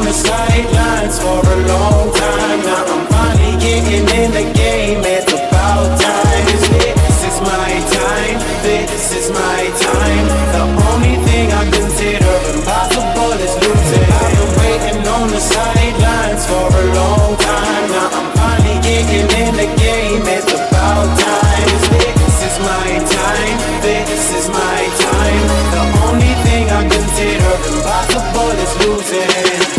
the sidelines for a long time. Now I'm finally getting in the game. It's about time. This is my time. This is my time. The only thing I consider impossible is losing. I've been waiting on the sidelines for a long time. Now I'm finally getting in the game. It's about time. This is my time. This is my time. The only thing I consider impossible is losing.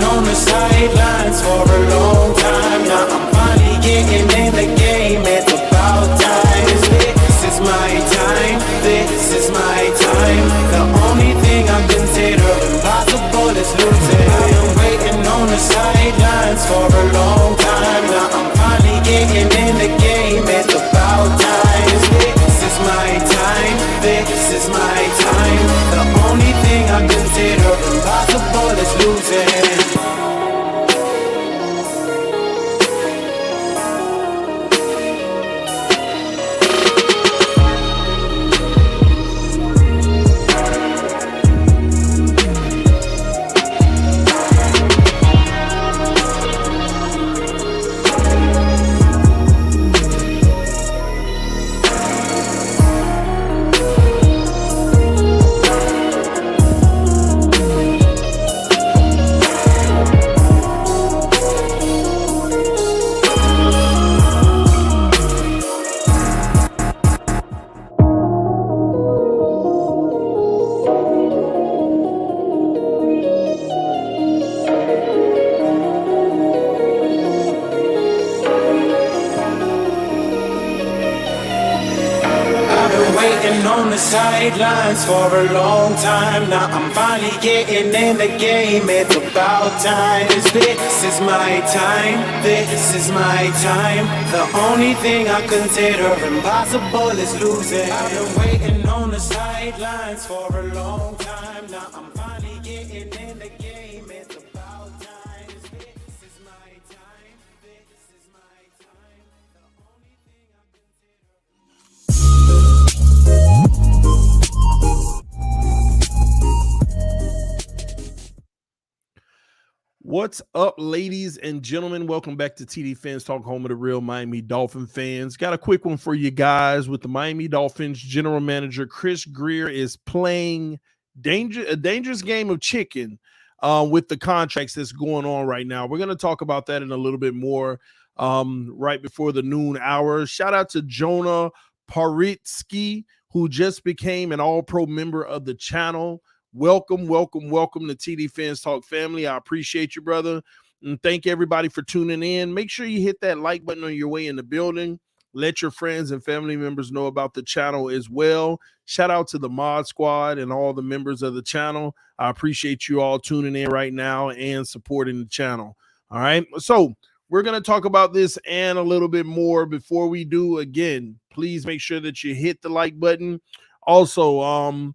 On the sidelines for a long time. Now I'm finally getting in the game. It's about time. This is my time. This is my time. The only thing I consider impossible is losing. I've been waiting on the sidelines for a long time. Now I'm finally getting in the game. It's about time. This is my time. This is my time. The only thing I consider impossible is losing. On the sidelines for a long time. Now I'm finally getting in the game. It's about time. This is my time. This is my time. The only thing I consider impossible is losing. I've been waiting on the sidelines for a long time. Now I'm finally getting in the game. It's about time. This is my time. This is my time. The only thing I What's up, ladies and gentlemen? Welcome back to TDPHINSTALK, home of the real Miami Dolphin fans. Got a quick one for you guys. With the Miami Dolphins general manager Chris Grier is playing a dangerous game of chicken with the contracts that's going on right now. We're going to talk about that in a little bit more right before the noon hour. Shout out to Jonah Paritsky, who just became an all-pro member of the channel. Welcome to TDPHINSTALK family. I appreciate you, brother. And thank everybody for tuning in. Make sure you hit that like button on your way in the building. Let your friends and family members know about the channel as well. Shout out to the mod squad and all the members of the channel. I appreciate you all tuning in right now and supporting the channel. All right. So we're going to talk about this and a little bit more. Before we do, again, please make sure that you hit the like button. Also,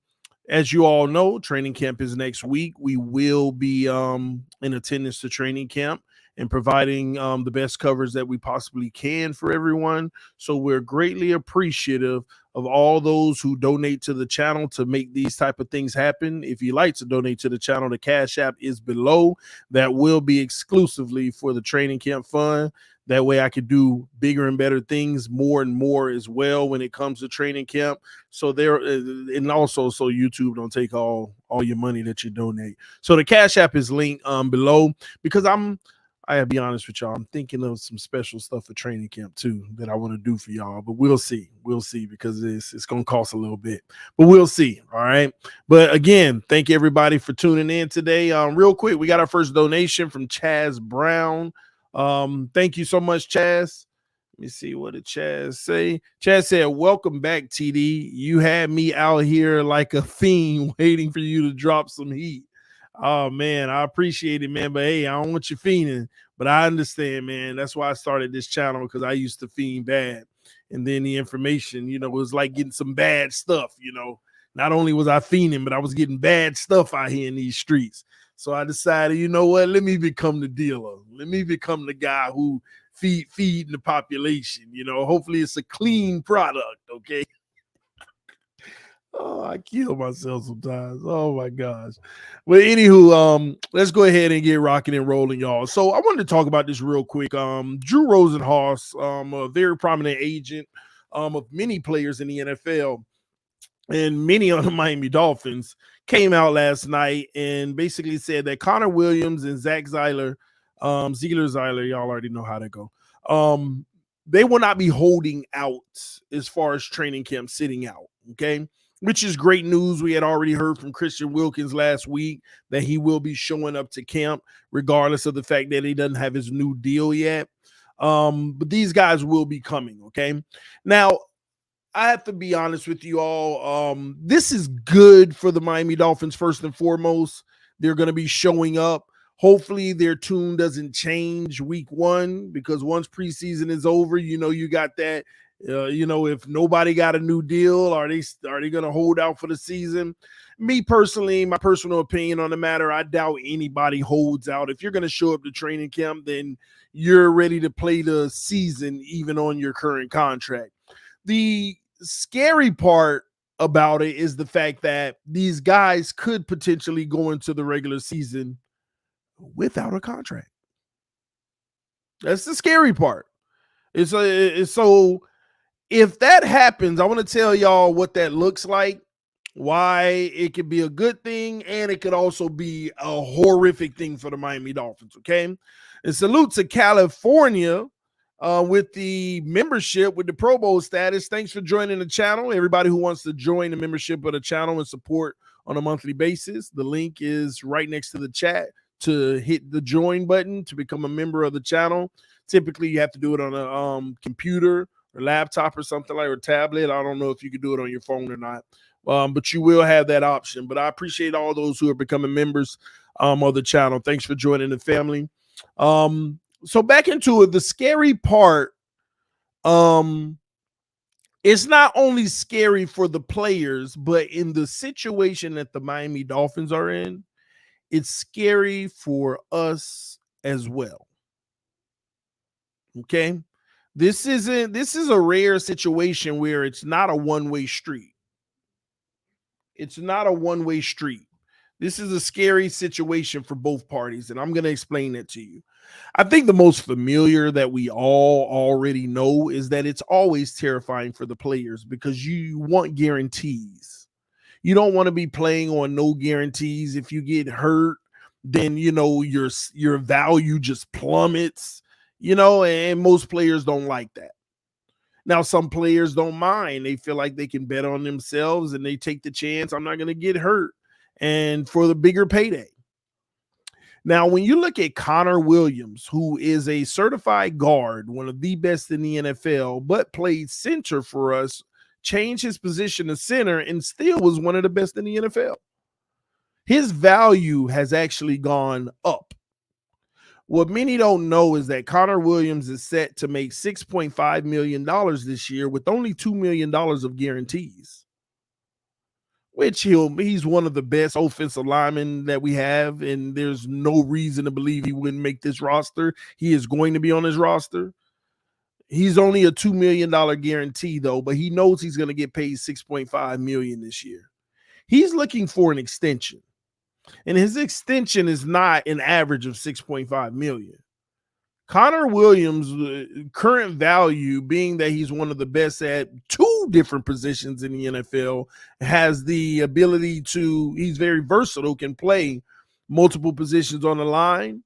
as you all know, training camp is next week. We will be in attendance to training camp and providing the best coverage that we possibly can for everyone. So we're greatly appreciative of all those who donate to the channel to make these type of things happen. If you like to donate to the channel, the Cash App is below. That will be exclusively for the training camp fund. That way I could do bigger and better things more and more as well when it comes to training camp. So there, and also so YouTube don't take all your money that you donate. So the Cash App is linked below, because I'm I gotta be honest with y'all. I'm thinking of some special stuff for training camp too that I want to do for y'all, but we'll see. We'll see because it's gonna cost a little bit, but we'll see. All right. But again, thank you everybody for tuning in today. Real quick, we got our first donation from Chaz Brown. Thank you so much, Chaz. Let me see what did Chaz say. Chaz said, "Welcome back, TD. You had me out here like a fiend waiting for you to drop some heat." Oh man, I appreciate it, man. But hey, I don't want you fiending, but I understand, man. That's why I started this channel, because I used to fiend bad. And then the information, was like getting some bad stuff, Not only was I fiending, but I was getting bad stuff out here in these streets. So I decided, you know what? Let me become the dealer. Let me become the guy who feeding the population. Hopefully it's a clean product, okay? Oh, I kill myself sometimes. Oh my gosh. Well, anywho, let's go ahead and get rocking and rolling, y'all. So I wanted to talk about this real quick. Drew Rosenhaus, a very prominent agent of many players in the NFL and many on the Miami Dolphins, came out last night and basically said that Connor Williams and Zach Zeiler, y'all already know how to go. They will not be holding out as far as training camp sitting out, okay? Which is great news. We had already heard from Christian Wilkins last week that he will be showing up to camp, regardless of the fact that he doesn't have his new deal yet. But these guys will be coming, okay? Now, I have to be honest with you all. This is good for the Miami Dolphins, first and foremost. They're going to be showing up. Hopefully their tune doesn't change week one, because once preseason is over, you got that. If nobody got a new deal, are they going to hold out for the season? Me personally, my personal opinion on the matter, I doubt anybody holds out. If you're going to show up to training camp, then you're ready to play the season, even on your current contract. The scary part about it is the fact that these guys could potentially go into the regular season without a contract. That's the scary part. So if that happens, I want to tell y'all what that looks like, why it could be a good thing, and it could also be a horrific thing for the Miami Dolphins, okay? And salute to California with the membership, with the Pro Bowl status. Thanks for joining the channel. Everybody who wants to join the membership of the channel and support on a monthly basis, the link is right next to the chat to hit the join button to become a member of the channel. Typically, you have to do it on a computer or laptop or something like, or tablet. I don't know if you can do it on your phone or not, but you will have that option. But I appreciate all those who are becoming members of the channel. Thanks for joining the family. So back into it, the scary part, it's not only scary for the players, but in the situation that the Miami Dolphins are in, it's scary for us as well. Okay? This is a rare situation where it's not a one-way street. It's not a one-way street. This is a scary situation for both parties, and I'm going to explain it to you. I think the most familiar that we all already know is that it's always terrifying for the players, because you want guarantees. You don't want to be playing on no guarantees. If you get hurt, then your value just plummets, and most players don't like that. Now, some players don't mind. They feel like they can bet on themselves and they take the chance. I'm not going to get hurt, and for the bigger payday. Now, when you look at Connor Williams, who is a certified guard, one of the best in the NFL, but played center for us, changed his position to center, and still was one of the best in the NFL. His value has actually gone up. What many don't know is that Connor Williams is set to make $6.5 million this year with only $2 million of guarantees, which he's one of the best offensive linemen that we have, and there's no reason to believe he wouldn't make this roster. He is going to be on his roster. He's only a $2 million guarantee, though, but he knows he's going to get paid $6.5 million this year. He's looking for an extension, and his extension is not an average of $6.5 million. Connor Williams' current value, being that he's one of the best at two different positions in the NFL, has the ability to, he's very versatile, can play multiple positions on the line.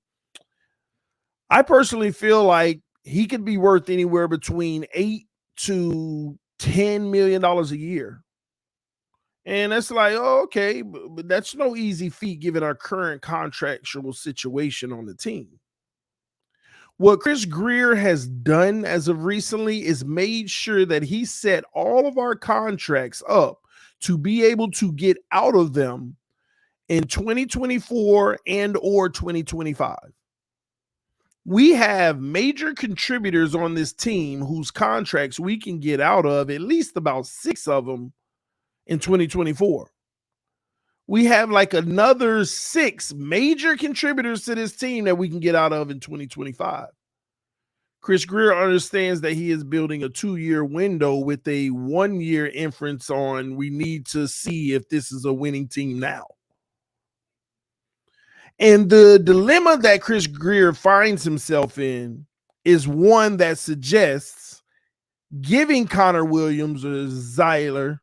I personally feel like he could be worth anywhere between $8 to $10 million a year. And that's like, oh, okay, but that's no easy feat given our current contractual situation on the team. What Chris Grier has done as of recently is made sure that he set all of our contracts up to be able to get out of them in 2024 and or 2025. We have major contributors on this team whose contracts we can get out of, at least about 6 of them in 2024. We have like another 6 major contributors to this team that we can get out of in 2025. Chris Grier understands that he is building a 2-year window with a 1-year inference on we need to see if this is a winning team now. And the dilemma that Chris Grier finds himself in is one that suggests giving Connor Williams or Zeller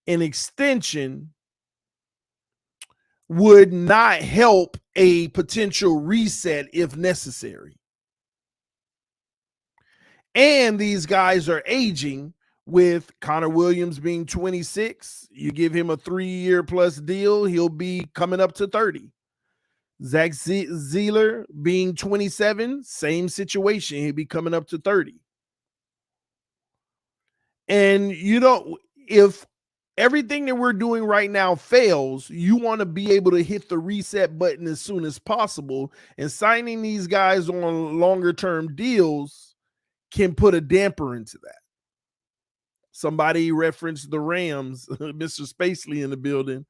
an extension would not help a potential reset if necessary. And these guys are aging, with Connor Williams being 26. You give him a 3-year plus deal, he'll be coming up to 30. Zach Zeller being 27, same situation. He'll be coming up to 30. And if everything that we're doing right now fails, you want to be able to hit the reset button as soon as possible. And signing these guys on longer term deals can put a damper into that. Somebody referenced the Rams, Mr. Spacely in the building.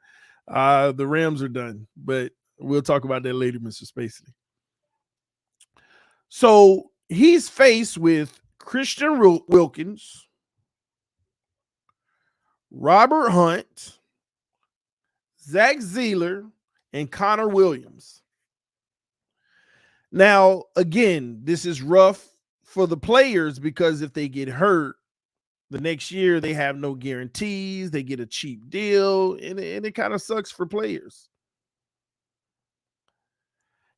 The Rams are done, but we'll talk about that later, Mr. Spacely. So he's faced with Christian Wilkins, Robert Hunt, Zach Zeller, and Connor Williams. Now, again, this is rough for the players because if they get hurt the next year, they have no guarantees. They get a cheap deal, and it kind of sucks for players.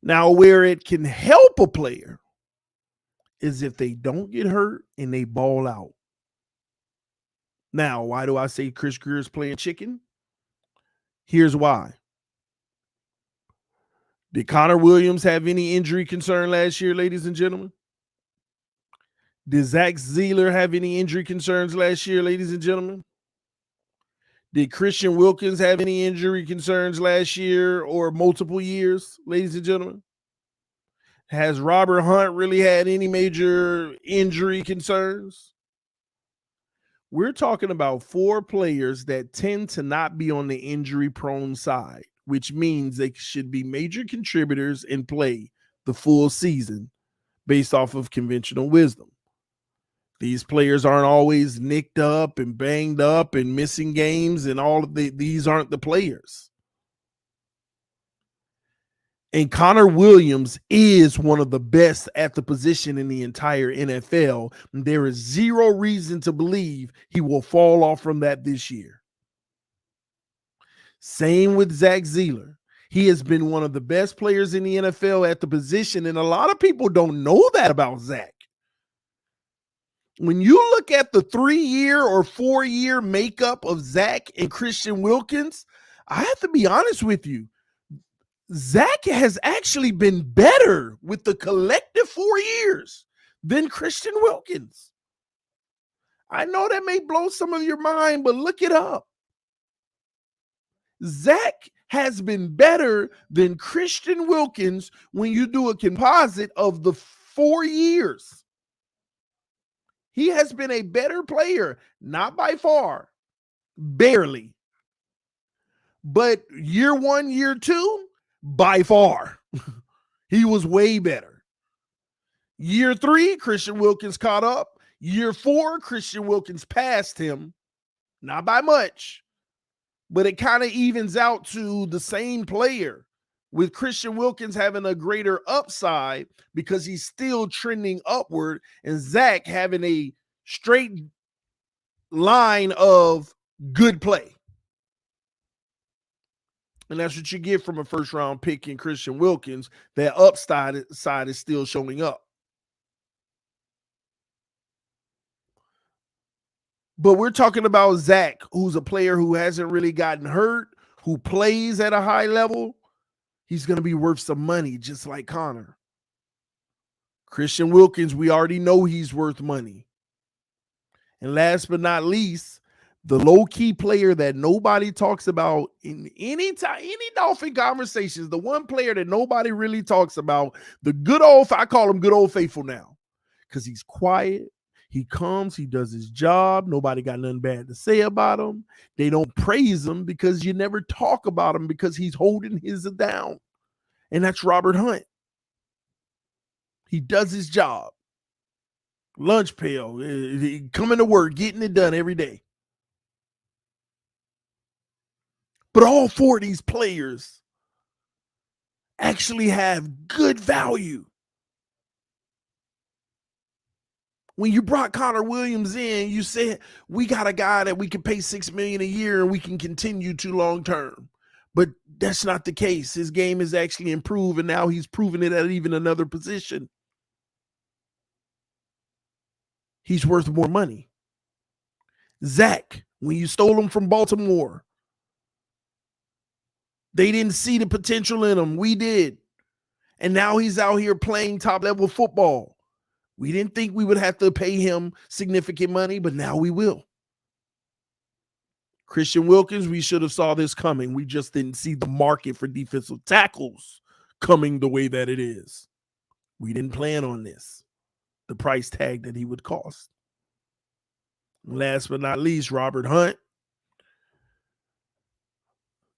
Now, where it can help a player is if they don't get hurt and they ball out. Now, why do I say Chris Grier is playing chicken? Here's why. Did Connor Williams have any injury concern last year, ladies and gentlemen? Did Zach Zeller have any injury concerns last year, ladies and gentlemen? Did Christian Wilkins have any injury concerns last year or multiple years, ladies and gentlemen? Has Robert Hunt really had any major injury concerns? We're talking about 4 players that tend to not be on the injury-prone side, which means they should be major contributors and play the full season based off of conventional wisdom. These players aren't always nicked up and banged up and missing games, and all of these aren't the players. And Connor Williams is one of the best at the position in the entire NFL. And there is zero reason to believe he will fall off from that this year. Same with Zach Zeller. He has been one of the best players in the NFL at the position, and a lot of people don't know that about Zach. When you look at the 3-year or 4-year makeup of Zach and Christian Wilkins, I have to be honest with you. Zach has actually been better with the collective 4 years than Christian Wilkins. I know that may blow some of your mind, but look it up. Zach has been better than Christian Wilkins when you do a composite of the 4 years. He has been a better player, not by far, barely. But year 1, year 2, by far, he was way better. Year 3, Christian Wilkins caught up. Year 4, Christian Wilkins passed him, not by much, but it kind of evens out to the same player, with Christian Wilkins having a greater upside because he's still trending upward, and Zach having a straight line of good play. And that's what you get from a first-round pick in Christian Wilkins. That upside side is still showing up. But we're talking about Zach, who's a player who hasn't really gotten hurt, who plays at a high level. He's going to be worth some money, just like Connor. Christian Wilkins, we already know he's worth money. And last but not least, the low-key player that nobody talks about in any Dolphin conversations, the one player that nobody really talks about, the good old, I call him good old faithful now, because he's quiet. He comes, he does his job. Nobody got nothing bad to say about him. They don't praise him because you never talk about him because he's holding his down. And that's Robert Hunt. He does his job. Lunch pail, coming to work, getting it done every day. But all four of these players actually have good value. When you brought Connor Williams in, you said, we got a guy that we can pay $6 million a year and we can continue to long term. But that's not the case. His game has actually improved, and now he's proven it at even another position. He's worth more money. Zach, when you stole him from Baltimore, they didn't see the potential in him. We did. And now he's out here playing top-level football. We didn't think we would have to pay him significant money, but now we will. Christian Wilkins, we should have saw this coming. We just didn't see the market for defensive tackles coming the way that it is. We didn't plan on this, the price tag that he would cost. Last but not least, Robert Hunt.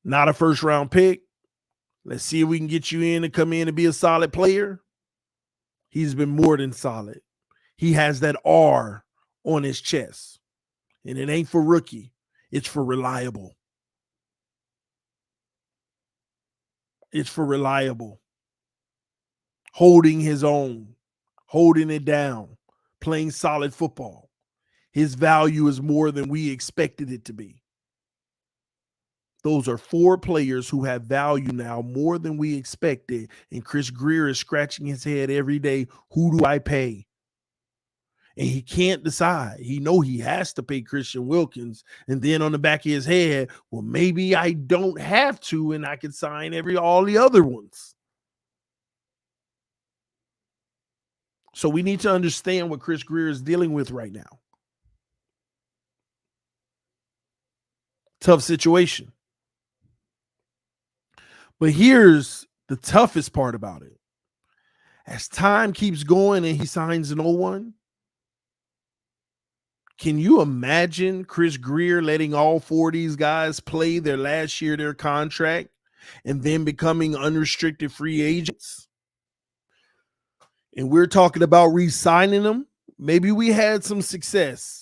Not a first-round pick. Let's see if we can get you in to come in and be a solid player. He's been more than solid. He has that R on his chest. And it ain't for rookie. It's for reliable. It's for reliable. Holding his own. Holding it down. Playing solid football. His value is more than we expected it to be. Those are four players who have value now more than we expected. And Chris Grier is scratching his head every day. Who do I pay? And he can't decide. He know he has to pay Christian Wilkins. And then on the back of his head, well, maybe I don't have to, and I can sign all the other ones. So we need to understand what Chris Grier is dealing with right now. Tough situation. But here's the toughest part about it. As time keeps going and he signs no one, can you imagine Chris Grier letting all four of these guys play their last year of their contract and then becoming unrestricted free agents? And we're talking about re-signing them. Maybe we had some success.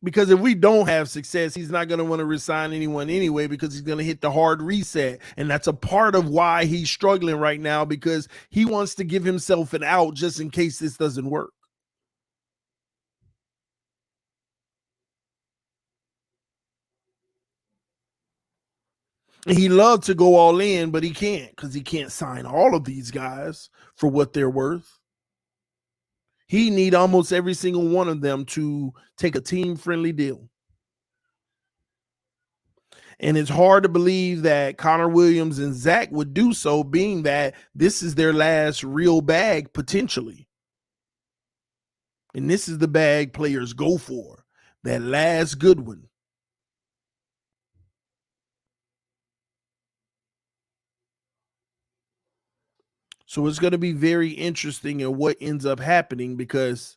Because if we don't have success, he's not going to want to resign anyone anyway because he's going to hit the hard reset. And that's a part of why he's struggling right now, because he wants to give himself an out just in case this doesn't work. And he loved to go all in, but he can't because he can't sign all of these guys for what they're worth. He need almost every single one of them to take a team-friendly deal. And it's hard to believe that Connor Williams and Zach would do so, being that this is their last real bag potentially. And this is the bag players go for, that last good one. So it's going to be very interesting in what ends up happening, because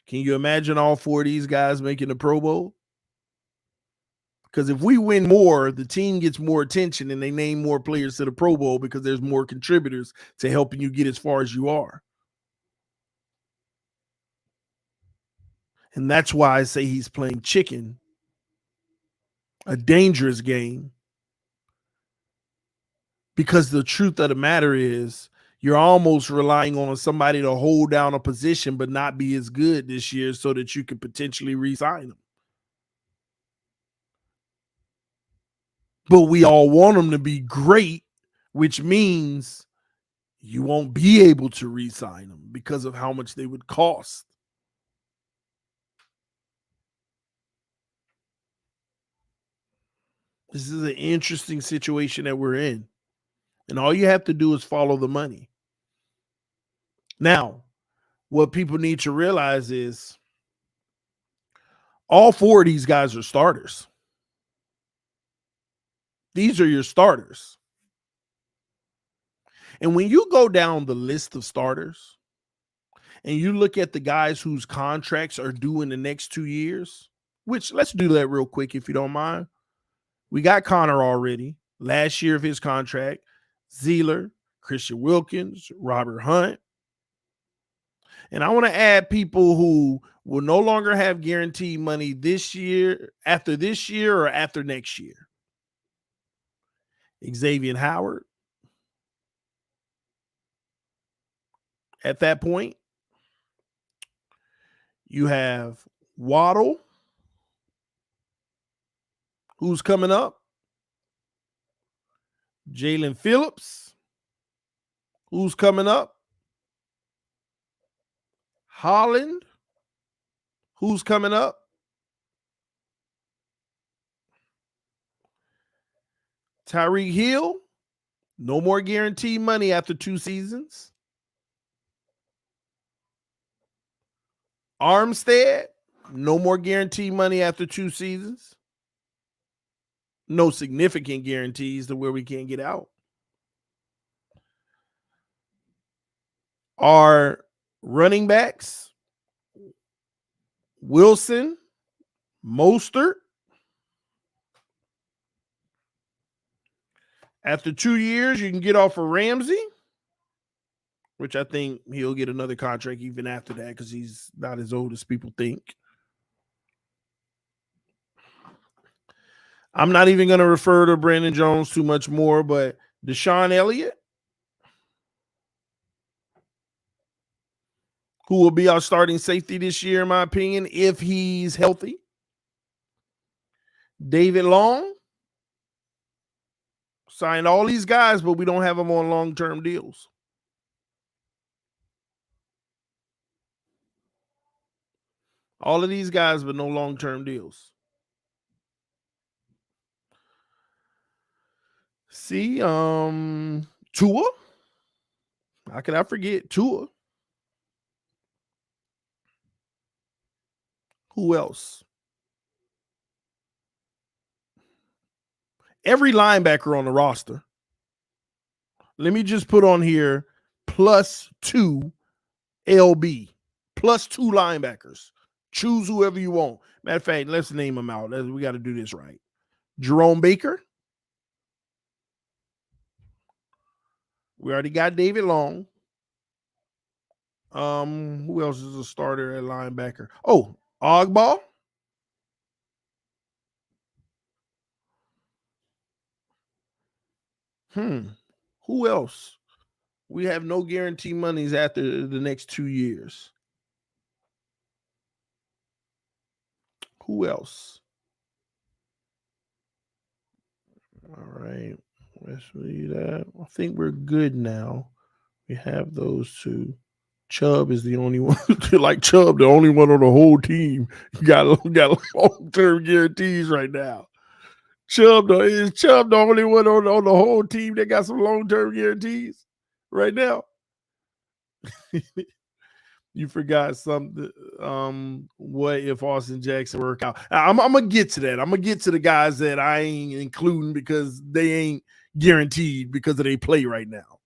can you imagine all four of these guys making the Pro Bowl? Because if we win more, the team gets more attention and they name more players to the Pro Bowl because there's more contributors to helping you get as far as you are. And that's why I say he's playing chicken, a dangerous game. Because the truth of the matter is, you're almost relying on somebody to hold down a position but not be as good this year so that you could potentially re-sign them. but we all want them to be great, which means you won't be able to re-sign them because of how much they would cost. This is an interesting situation that we're in. And all you have to do is follow the money. Now, what people need to realize is all four of these guys are starters. These are your starters. And when you go down the list of starters and you look at the guys whose contracts are due in the next 2 years, which let's do that real quick if you don't mind. We got Connor already, last year of his contract, Zeeler, Christian Wilkins, Robert Hunt. And I want to add people who will no longer have guaranteed money this year, or after next year. Xavier Howard. At that point, you have Waddle, who's coming up. Jalen Phillips, who's coming up. Holland, who's coming up. Tyreek Hill, no more guaranteed money after 2 seasons. Armstead, no more guaranteed money after 2 seasons. No significant guarantees to where we can't get out. Our running backs, Wilson, Mostert. After 2 years, you can get off of Ramsey, which I think he'll get another contract even after that because he's not as old as people think. I'm not even going to refer to Brandon Jones too much more, but Deshaun Elliott, who will be our starting safety this year, in my opinion, if he's healthy. David Long. Signed all these guys, but we don't have them on long-term deals. All of these guys, but no long-term deals. See, Tua. How could I forget Tua? Who else? Every linebacker on the roster. Let me just put on here +2 LB. +2 linebackers. Choose whoever you want. Matter of fact, let's name them out. We got to do this right. Jerome Baker. We already got David Long. Who else is a starter at linebacker? Oh, Ogbah. Who else? We have no guarantee monies after the next 2 years. Who else? All right. Let's leave that. I think we're good now. We have those two. Chubb is the only one. Like Chubb, the only one on the whole team got long-term guarantees right now. Is Chubb the only one on the whole team that got some long-term guarantees right now? You forgot something. What if Austin Jackson work out? I'm gonna get to that. I'm gonna get to the guys that I ain't including because they ain't guaranteed because of they play right now.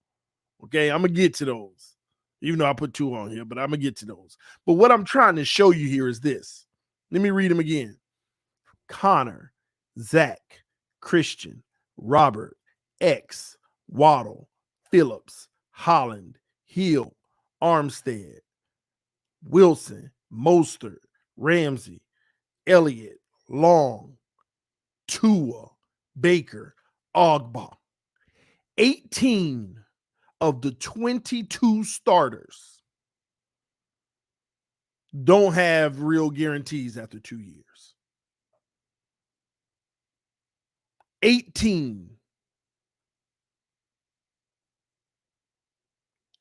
Okay, I'm gonna get to those. Even though I put 2 on here, but I'm gonna get to those. But what I'm trying to show you here is this. Let me read them again. Connor, Zach, Christian, Robert, X, Waddle, Phillips, Holland, Hill, Armstead, Wilson, Mostert, Ramsey, Elliott, Long, Tua, Baker, Ogbah. 18 of the 22 starters don't have real guarantees after 2 years. 18.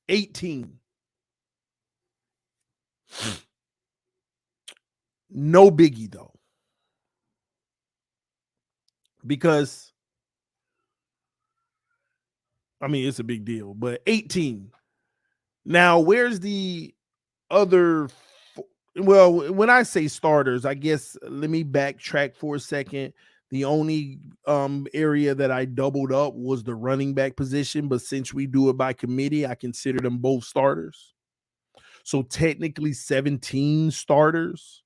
18. No biggie though. Because I mean it's a big deal, but 18. Now, where's the other well, when I say starters, I guess let me backtrack for a second. The only area that I doubled up was the running back position, but since we do it by committee, I consider them both starters. So technically 17 starters.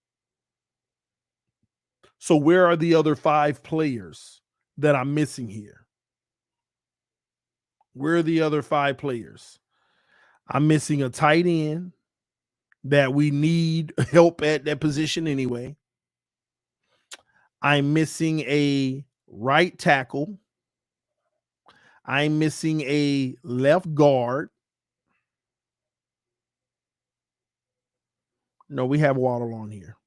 So where are the other 5 players that I'm missing here? Where are the other 5 players? I'm missing a tight end that we need help at that position anyway. I'm missing a right tackle. I'm missing a left guard. No, we have Waddle on here.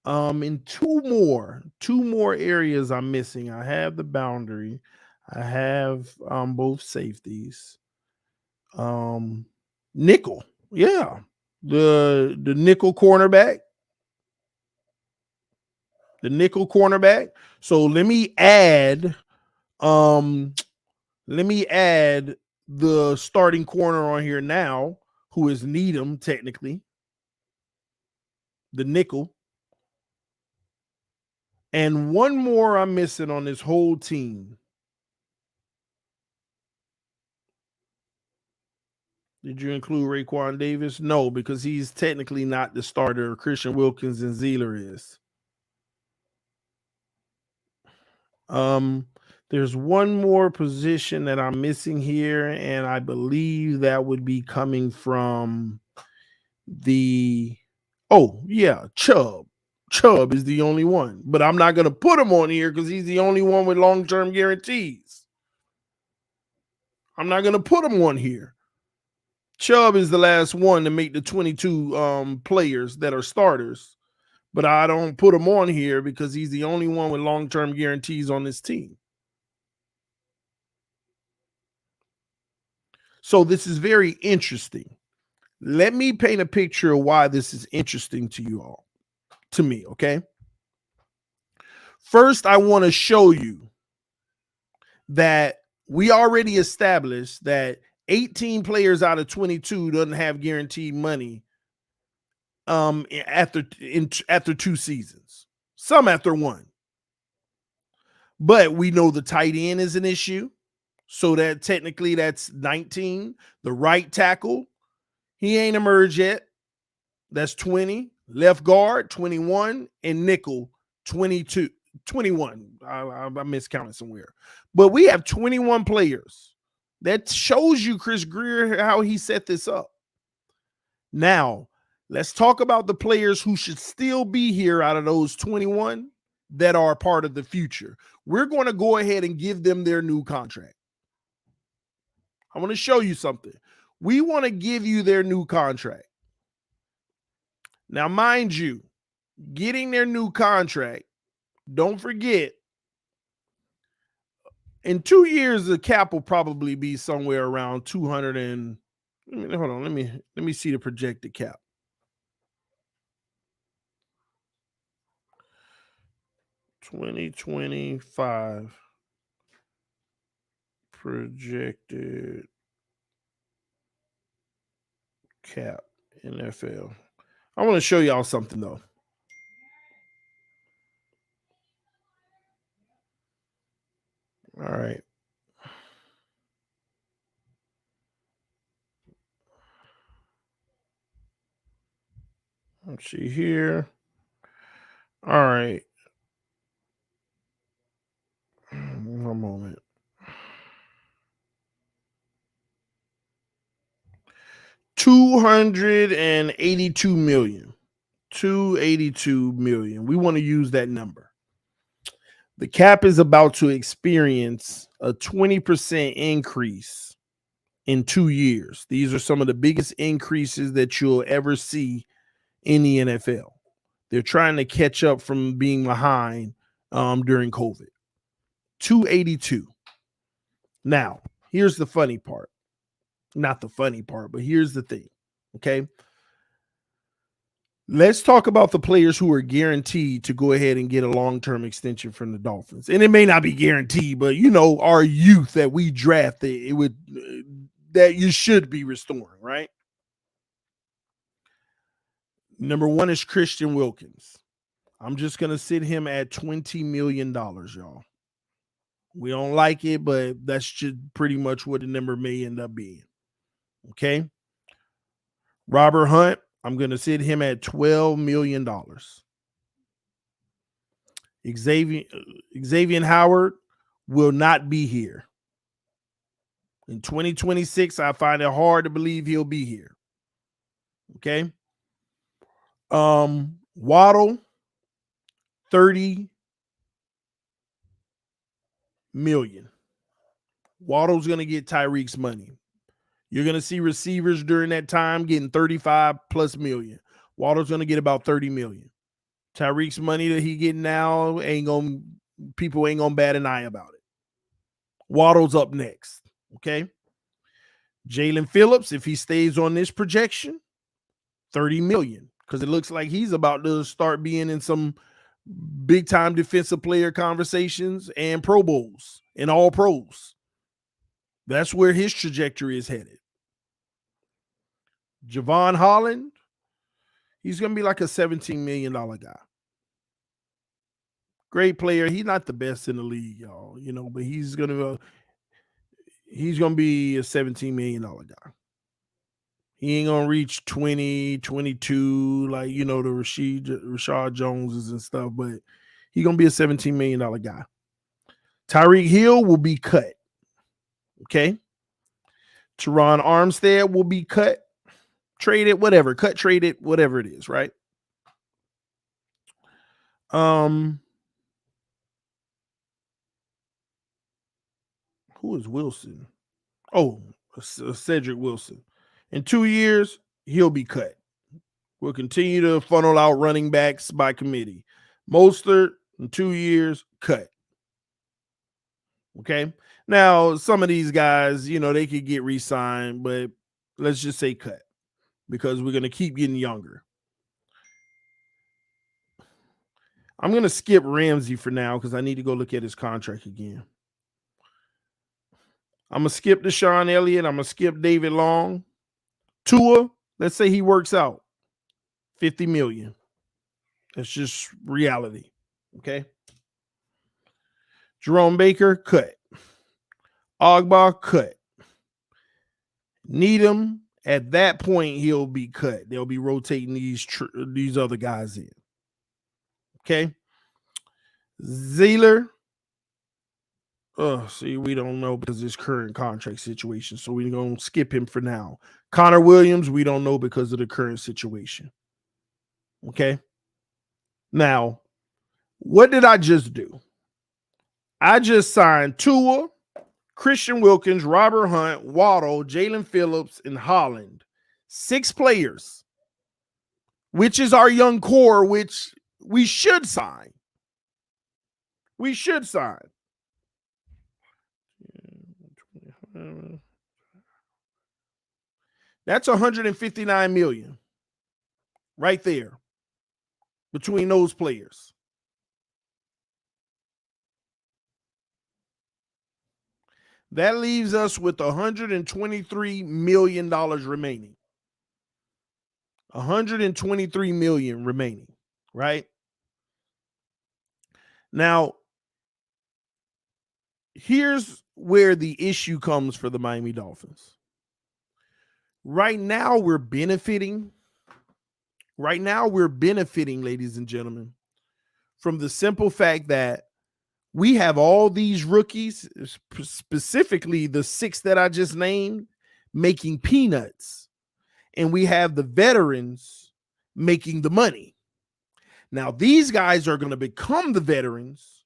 And two more areas I'm missing. I have the boundary. I have both safeties. Nickel. Yeah. The nickel cornerback. The nickel cornerback. So let me add the starting corner on here now, who is Needham technically. The nickel. And one more I'm missing on this whole team. Did you include Raekwon Davis? No, because he's technically not the starter. Christian Wilkins and Zeeler is. There's one more position that I'm missing here, and I believe that would be coming from Chubb. Chubb is the only one, but I'm not going to put him on here because he's the only one with long-term guarantees. I'm not going to put him on here. Chubb is the last one to make the 22 players that are starters, but I don't put him on here because he's the only one with long-term guarantees on this team. So this is very interesting. Let me paint a picture of why this is interesting to you all, to me, okay? First, I want to show you that we already established that 18 players out of 22 doesn't have guaranteed money after 2 seasons. Some after 1. But we know the tight end is an issue. So that technically that's 19. The right tackle, he ain't emerged yet. That's 20. Left guard, 21. And nickel, 22. 21. I miscounted somewhere. But we have 21 players. That shows you Chris Grier how he set this up. Now, let's talk about the players who should still be here out of those 21 that are part of the future. We're going to go ahead and give them their new contract. I want to show you something. We want to give you their new contract. Now, mind you, getting their new contract, don't forget, in 2 years, the cap will probably be somewhere around 200 and hold on, let me see the projected cap. $2025 projected cap NFL. I want to show y'all something though. All right. Let's see here. All right. One moment. $282 million. 282 million. We want to use that number. The cap is about to experience a 20% increase in 2 years. These are some of the biggest increases that you'll ever see in the NFL. They're trying to catch up from being behind during COVID. 282. Now, here's the funny part. Not the funny part, but here's the thing. Okay. Let's talk about the players who are guaranteed to go ahead and get a long-term extension from the Dolphins. And it may not be guaranteed, but our youth that we drafted, it would that you should be restoring, right? Number 1 is Christian Wilkins. I'm just going to sit him at $20 million, y'all. We don't like it, but that's just pretty much what the number may end up being. Okay. Robert Hunt, I'm going to sit him at $12 million. Xavier Howard will not be here. In 2026, I find it hard to believe he'll be here. Okay. Waddle, $30 million. Waddle's going to get Tyreek's money. You're going to see receivers during that time getting 35 plus million. Waddle's going to get about 30 million. Tyreek's money that he getting now people ain't going to bat an eye about it. Waddle's up next. Okay. Jalen Phillips, if he stays on this projection, 30 million, because it looks like he's about to start being in some big time defensive player conversations and Pro Bowls and all pros. That's where his trajectory is headed. Javon Holland, he's going to be like a $17 million guy. Great player. He's not the best in the league, y'all, but he's going to be a $17 million guy. He ain't going to reach 20, 22, like, the Rashad Joneses and stuff, but he's going to be a $17 million guy. Tyreek Hill will be cut. Okay. Teron Armstead will be cut, traded, whatever, cut, traded, whatever it is, right? Who is Wilson? Oh, Cedric Wilson. In 2 years, he'll be cut. We'll continue to funnel out running backs by committee. Mostert, in 2 years, cut. Okay. Now, some of these guys, they could get re-signed, but let's just say cut because we're going to keep getting younger. I'm going to skip Ramsey for now because I need to go look at his contract again. I'm going to skip Deshaun Elliott. I'm going to skip David Long. Tua, let's say he works out. $50 million. That's just reality. Okay. Jerome Baker, cut. Ogba, cut. Needham, at that point, he'll be cut. They'll be rotating these other guys in. Okay. Zeller. We don't know because of his current contract situation. So we're going to skip him for now. Connor Williams, we don't know because of the current situation. Okay. Now, what did I just do? I just signed Tua, Christian Wilkins, Robert Hunt, Waddle, Jalen Phillips, and Holland. 6 players, which is our young core, which we should sign. We should sign. That's $159 million right there between those players. That leaves us with $123 million remaining. $123 million remaining, right? Now, here's where the issue comes for the Miami Dolphins. Right now, we're benefiting. Ladies and gentlemen, from the simple fact that we have all these rookies, specifically the 6 that I just named, making peanuts. And we have the veterans making the money. Now, these guys are going to become the veterans.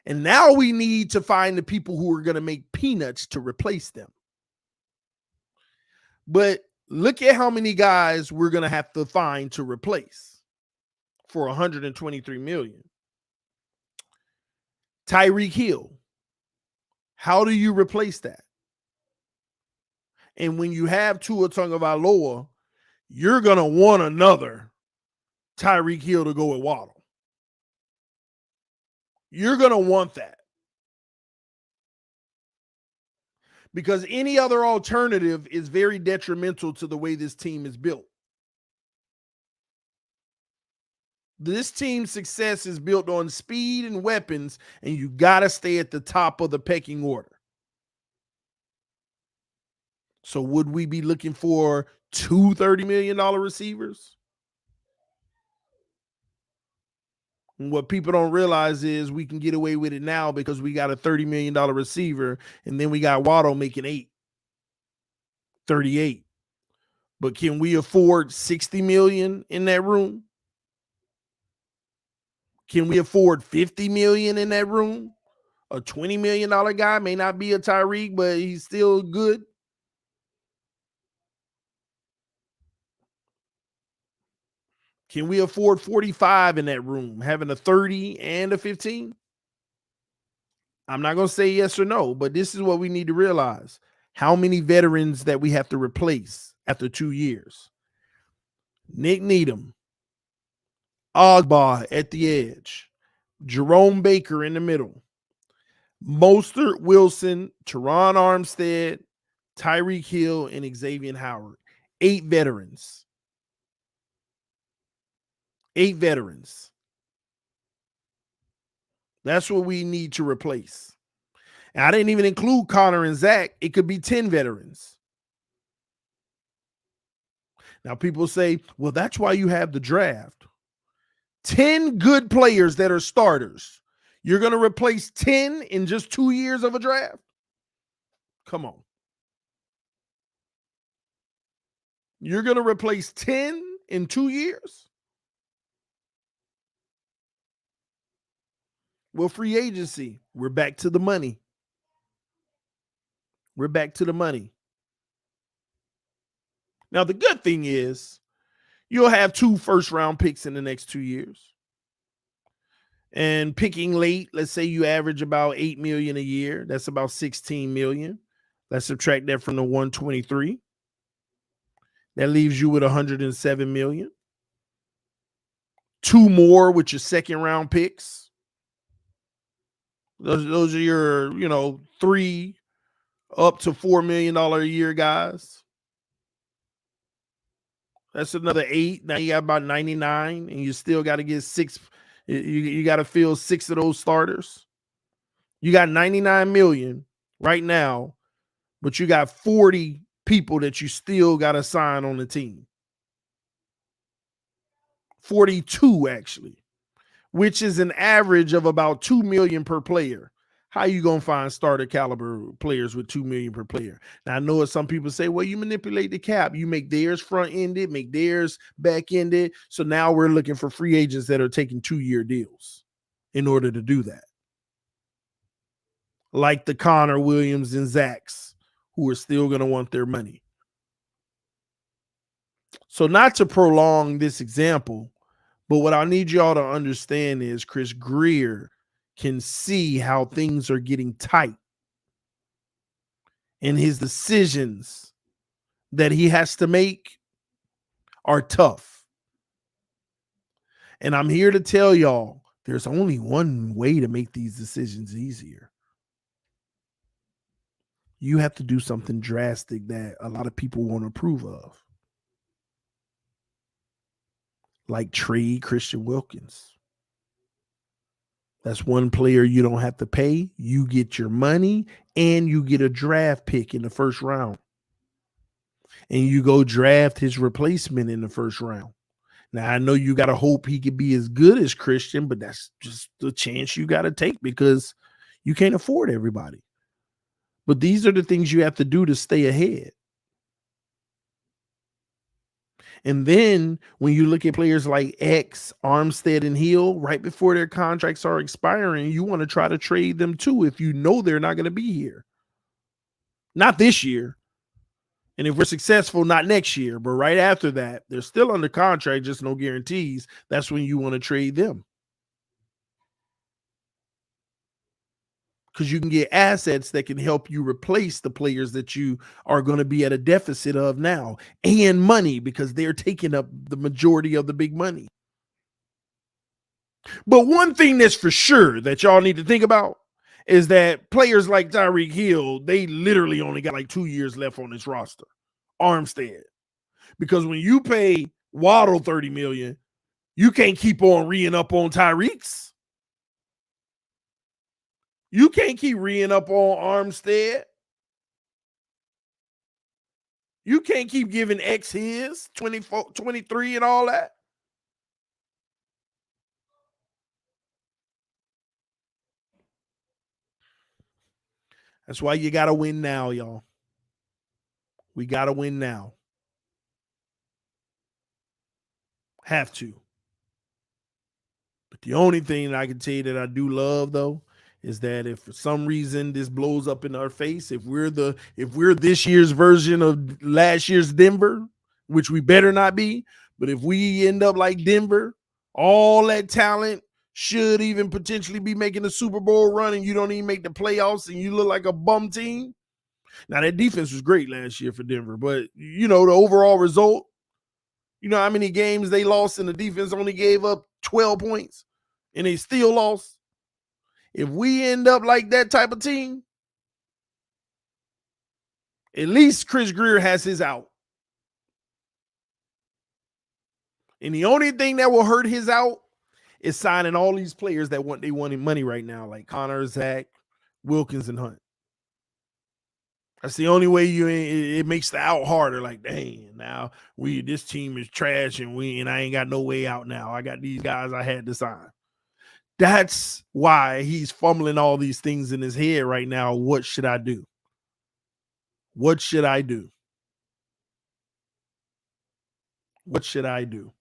And now we need to find the people who are going to make peanuts to replace them. But look at how many guys we're going to have to find to replace for $123 million. Tyreek Hill. How do you replace that? And when you have Tua Tagovailoa, you're going to want another Tyreek Hill to go with Waddle. You're going to want that. Because any other alternative is very detrimental to the way this team is built. This team's success is built on speed and weapons, and you got to stay at the top of the pecking order. So would we be looking for two $30 million receivers? And what people don't realize is we can get away with it now because we got a $30 million receiver, and then we got Waddle making 38. But can we afford $60 million in that room? Can we afford $50 million in that room? A $20 million guy may not be a Tyreek, but he's still good. Can we afford 45 in that room, having a 30 and a 15? I'm not going to say yes or no, but this is what we need to realize. How many veterans that we have to replace after 2 years? Nick Needham, Ogba at the edge, Jerome Baker in the middle, Mostert, Wilson, Teron Armstead, Tyreek Hill, and Xavier Howard. 8 veterans. 8 veterans. That's what we need to replace. And I didn't even include Connor and Zach. It could be 10 veterans. Now, people say, well, that's why you have the draft. 10 good players that are starters. You're going to replace 10 in just 2 years of a draft? Come on. You're going to replace 10 in 2 years? Well, free agency, we're back to the money. We're back to the money. Now, the good thing is you'll have 2 first-round picks in the next 2 years. And picking late, let's say you average about $8 million a year. That's about $16 million. Let's subtract that from the 123. That leaves you with $107 million. 2 more with your second-round picks. Those are your, 3 up to $4 million a year guys. That's another 8. Now you got about 99, and you still got to get 6. You got to fill 6 of those starters. You got 99 million right now, but you got 40 people that you still got to sign on the team. 42 actually, which is an average of about 2 million per player. How you going to find starter caliber players with 2 million per player? Now I know some people say, well, you manipulate the cap. You make theirs front ended, make theirs back ended. So now we're looking for free agents that are taking 2-year deals in order to do that. Like the Connor Williams and Zachs, who are still going to want their money. So not to prolong this example, but what I need y'all to understand is Chris Grier can see how things are getting tight, and his decisions that he has to make are tough. And I'm here to tell y'all there's only one way to make these decisions easier. You have to do something drastic that a lot of people won't approve of. Like trade Christian Wilkins. That's one player you don't have to pay. You get your money and you get a draft pick in the first round. And you go draft his replacement in the first round. Now, I know you got to hope he could be as good as Christian, but that's just the chance you got to take because you can't afford everybody. But these are the things you have to do to stay ahead. And then when you look at players like X, Armstead, and Hill, right before their contracts are expiring, you want to try to trade them too if you know they're not going to be here. Not this year. And if we're successful, not next year, but right after that, they're still under contract, just no guarantees. That's when you want to trade them. because you can get assets that can help you replace the players that you are going to be at a deficit of now, and money because they're taking up the majority of the big money. But one thing that's for sure that y'all need to think about is that players like Tyreek Hill, they literally only got like 2 years left on this roster. Armstead. Because when you pay Waddle $30 million, you can't keep on re-ing up on Tyreek's. You can't keep re-ing up on Armstead. You can't keep giving X his 24, 23 and all that. That's why you got to win now, y'all. We got to win now. Have to. But the only thing that I can tell you that I do love, though, is that if for some reason this blows up in our face, if we're this year's version of last year's Denver, which we better not be, but if we end up like Denver, all that talent should even potentially be making a Super Bowl run and you don't even make the playoffs and you look like a bum team. Now, that defense was great last year for Denver, but, the overall result, you know how many games they lost and the defense only gave up 12 points and they still lost? If we end up like that type of team, at least Chris Grier has his out. And the only thing that will hurt his out is signing all these players that want money right now, like Connor, Zach, Wilkins, and Hunt. That's the only way it makes the out harder. Like, dang, now this team is trash and I ain't got no way out now. I got these guys I had to sign. That's why he's fumbling all these things in his head right now. What should I do? What should I do? What should I do?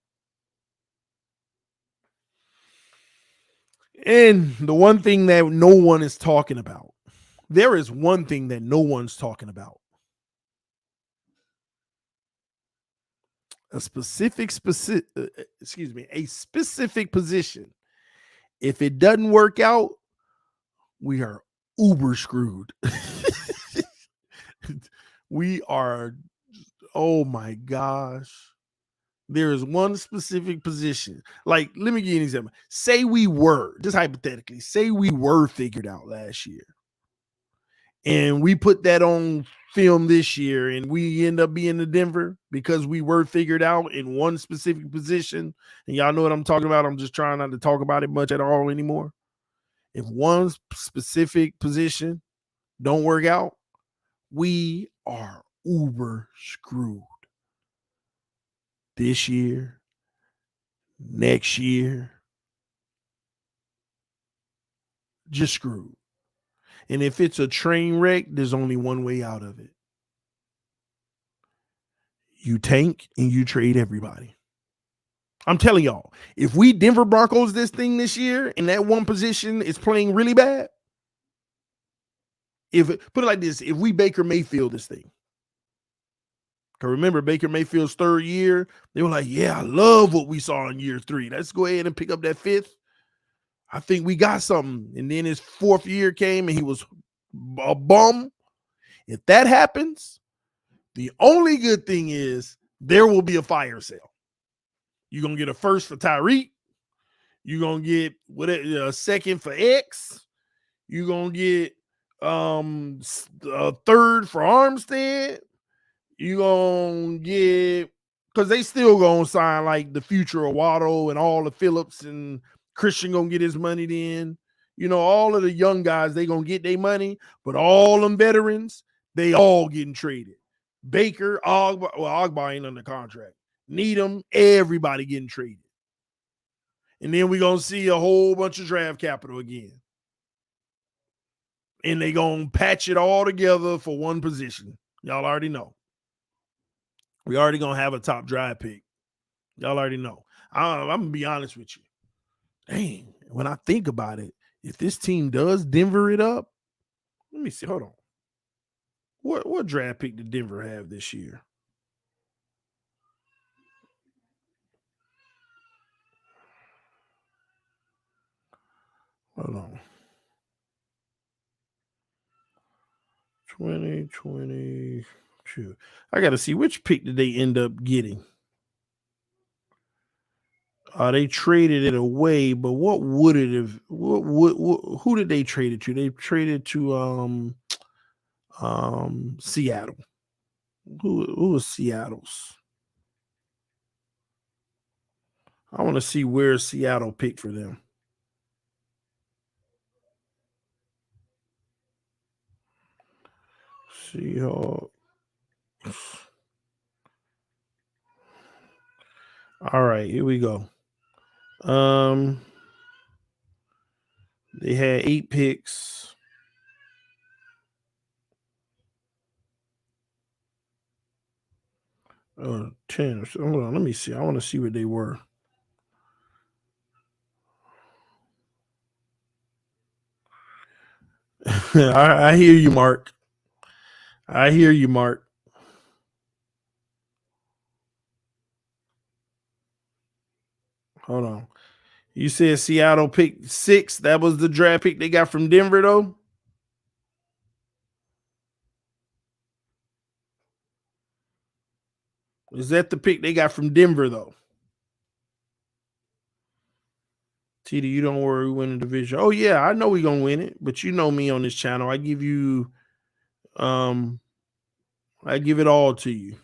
And the one thing that no one is talking about, there is one thing that no one's talking about. A specific position. If it doesn't work out, we are uber screwed. We are, oh my gosh. There is one specific position. Like, let me give you an example. Say we were, just hypothetically, figured out last year. And we put that on film this year and we end up being in Denver because we were figured out in one specific position. And y'all know what I'm talking about. I'm just trying not to talk about it much at all anymore. If one specific position don't work out, we are uber screwed. This year, next year, just screwed. And if it's a train wreck, there's only one way out of it. You tank and you trade everybody. I'm telling y'all, if we Denver Broncos this thing this year and that one position is playing really bad, put it like this, if we Baker Mayfield this thing. Because remember, Baker Mayfield's third year, they were like, yeah, I love what we saw in year 3. Let's go ahead and pick up that 5th. I think we got something. And then his 4th year came and he was a bum. If that happens, the only good thing is there will be a fire sale. You're going to get a first for Tyreek. You're going to get a second for X. You're going to get a third for Armstead. You're going to get, because they still going to sign like the future of Waddle and all the Phillips, and Christian going to get his money then. All of the young guys, they going to get their money, but all them veterans, they all getting traded. Baker, Ogba ain't under contract. Needham, everybody getting traded. And then we're going to see a whole bunch of draft capital again. And they going to patch it all together for one position. Y'all already know. We already going to have a top draft pick. Y'all already know. I'm going to be honest with you. Dang, when I think about it, if this team does Denver it up, let me see. Hold on. What draft pick did Denver have this year? Hold on. 2022. I got to see which pick did they end up getting. They traded it away, but what would it have? Who did they trade it to? They traded to Seattle. Who was Seattle's? I want to see where Seattle picked for them. Seahawks. All right, here we go. They had 8 picks. Oh, 10. Hold on, let me see. I want to see what they were. I hear you, Mark. I hear you, Mark. Hold on. You said Seattle picked 6. That was the draft pick they got from Denver, though? Is that the pick they got from Denver, though? TD, you don't worry, we win the division. Oh, yeah, I know we're going to win it, but you know me on this channel. I give you, I give it all to you.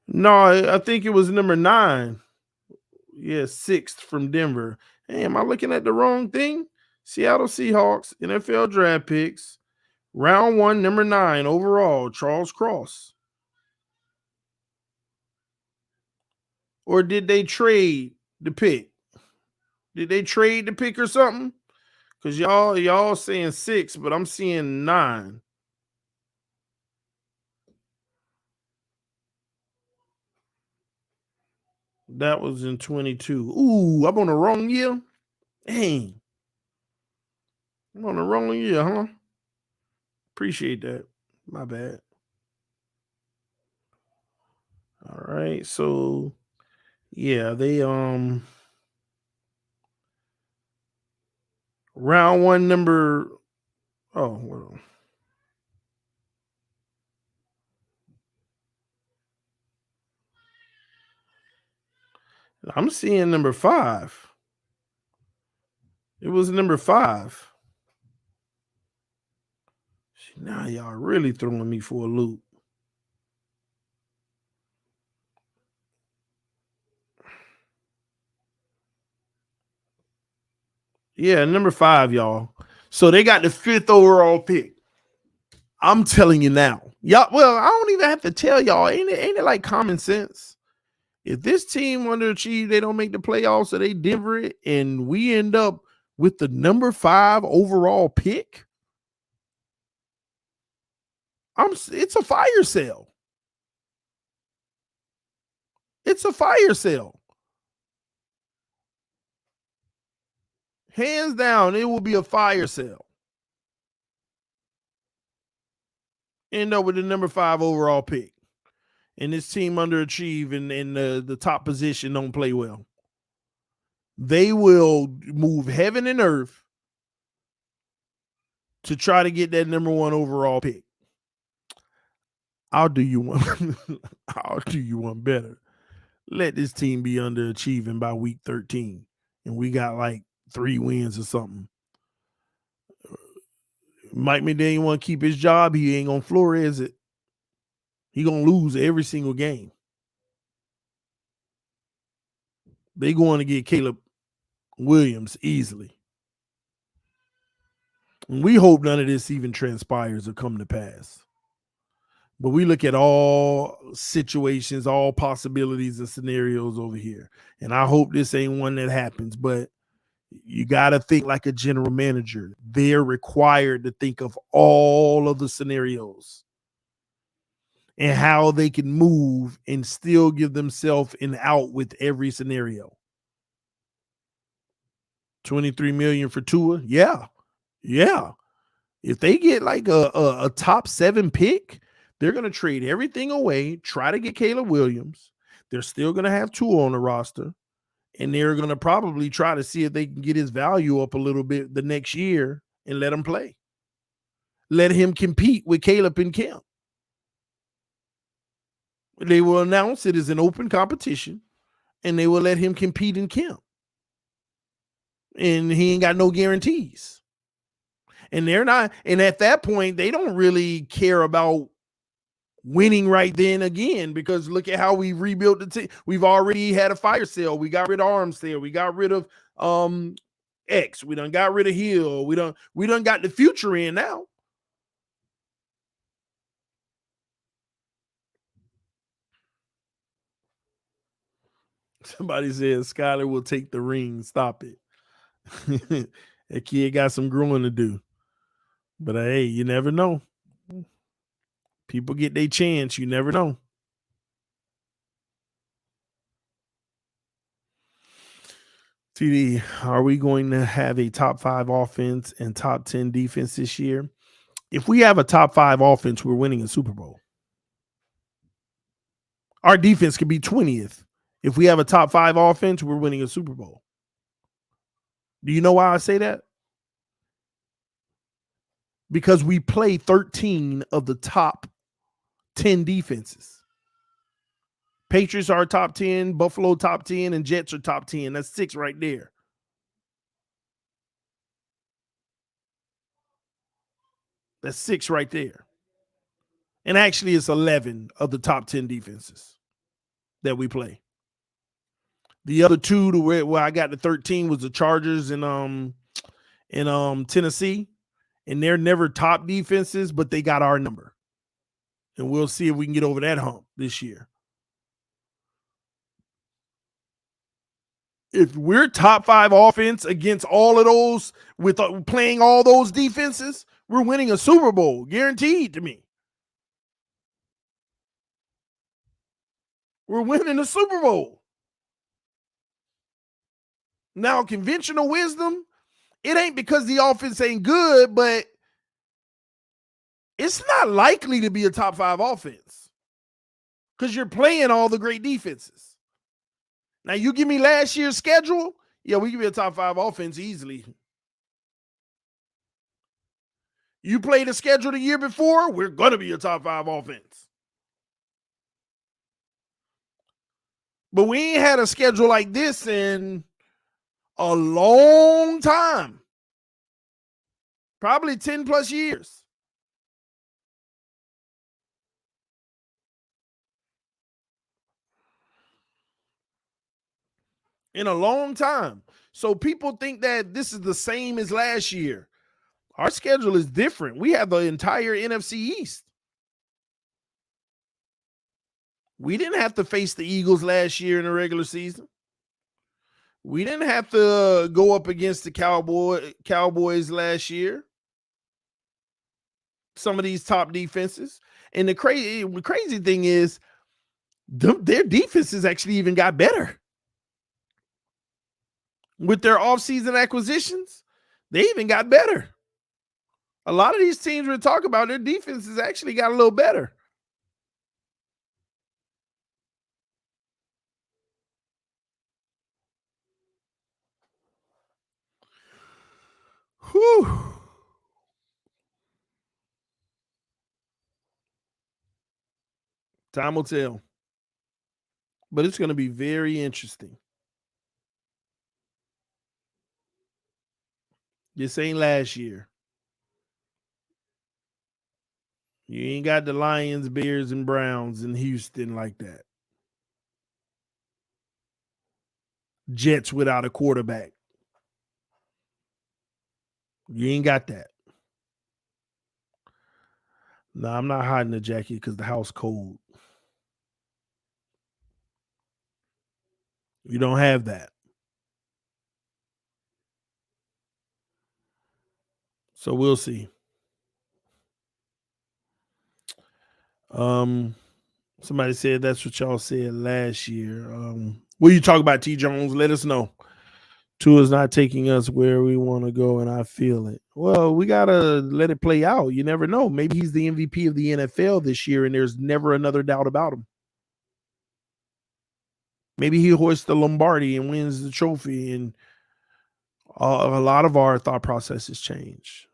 No, I think it was number 9. Yeah, 6th from Denver. Hey, am I looking at the wrong thing? Seattle Seahawks, NFL draft picks, round 1, number 9 overall, Charles Cross. Or did they trade the pick? Did they trade the pick or something? Because y'all saying 6, but I'm seeing 9. That was in 22. Ooh, I'm on the wrong year. Dang. I'm on the wrong year, huh? Appreciate that. My bad. All right. So yeah, they round 1 number. Oh, well. I'm seeing number 5. It was number 5. Now y'all really throwing me for a loop. Yeah, number 5, y'all. So they got the 5th overall pick. I'm telling you now. Y'all, well, I don't even have to tell y'all. Ain't it like common sense? If this team underachieved, they don't make the playoffs, so they Denver it, and we end up with the number 5 overall pick, it's a fire sale. It's a fire sale. Hands down, it will be a fire sale. End up with the number 5 overall pick. And this team underachieve and the top position don't play well. They will move heaven and earth to try to get that number 1 overall pick. I'll do you one. I'll do you one better. Let this team be underachieving by week 13, and we got like 3 wins or something. Mike McDaniel want to keep his job. He ain't gonna Flores it. He gonna lose every single game. They going to get Caleb Williams easily. And we hope none of this even transpires or come to pass. But we look at all situations, all possibilities and scenarios over here. And I hope this ain't one that happens, but you got to think like a general manager. They're required to think of all of the scenarios and how they can move and still give themselves an out with every scenario. $23 million for Tua? Yeah. If they get like a top 7 pick, they're going to trade everything away, try to get Caleb Williams. They're still going to have Tua on the roster, and they're going to probably try to see if they can get his value up a little bit the next year and let him play. Let him compete with Caleb in camp. They will announce it as an open competition, and they will let him compete in camp. And he ain't got no guarantees. And they're not, and at that point, they don't really care about winning right then again, because look at how we rebuilt the team. We've already had a fire sale. We got rid of Armstead. We got rid of X. We done got rid of Hill. We done got the future in now. Somebody said Skyler will take the ring. Stop it. That kid got some growing to do. But hey, you never know. People get their chance. You never know. TD, are we going to have a top 5 offense and top 10 defense this year? If we have a top 5 offense, we're winning a Super Bowl. Our defense could be 20th. If we have a top 5 offense, we're winning a Super Bowl. Do you know why I say that? Because we play 13 of the top 10 defenses. Patriots are top 10, Buffalo top 10, and Jets are top 10. That's 6 right there. That's 6 right there. And actually, it's 11 of the top 10 defenses that we play. The other 2 to where I got the 13 was the Chargers in Tennessee. And they're never top defenses, but they got our number. And we'll see if we can get over that hump this year. If we're top 5 offense against all of those, with playing all those defenses, we're winning a Super Bowl, guaranteed to me. We're winning a Super Bowl. Now, conventional wisdom, it ain't because the offense ain't good, but it's not likely to be a top 5 offense because you're playing all the great defenses. Now, you give me last year's schedule, yeah, we can be a top 5 offense easily. You play the schedule the year before, we're going to be a top 5 offense. But we ain't had a schedule like this in a long time. Probably 10 plus years. In a long time. So people think that this is the same as last year. Our schedule is different. We have the entire NFC East. We didn't have to face the Eagles last year in the regular season. We didn't have to go up against the Cowboys last year. Some of these top defenses. And the crazy thing is, their defenses actually even got better. With their offseason acquisitions, they even got better. A lot of these teams we're talking about, their defenses actually got a little better. Whew. Time will tell. But it's going to be very interesting. This ain't last year. You ain't got the Lions, Bears, and Browns in Houston like that. Jets without a quarterback. You ain't got that. No, I'm not hiding the jacket because the house cold. You don't have that. So we'll see. Somebody said that's what y'all said last year. Will you talk about T. Jones? Let us know. Tua's not taking us where we want to go, and I feel it. Well, we got to let it play out. You never know. Maybe he's the MVP of the NFL this year, and there's never another doubt about him. Maybe he hoists the Lombardi and wins the trophy, and a lot of our thought processes change.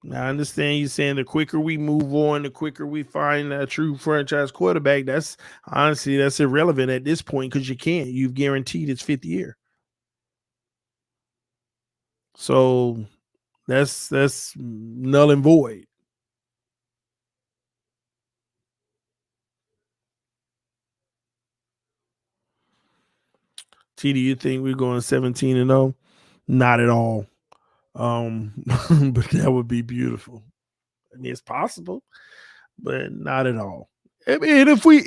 Now, I understand you saying the quicker we move on, the quicker we find a true franchise quarterback. That's irrelevant at this point because you can't. You've guaranteed its 5th year. So that's null and void. T, do you think we're going 17-0? Not at all. But that would be beautiful. I mean, it's possible, but not at all. I mean, if we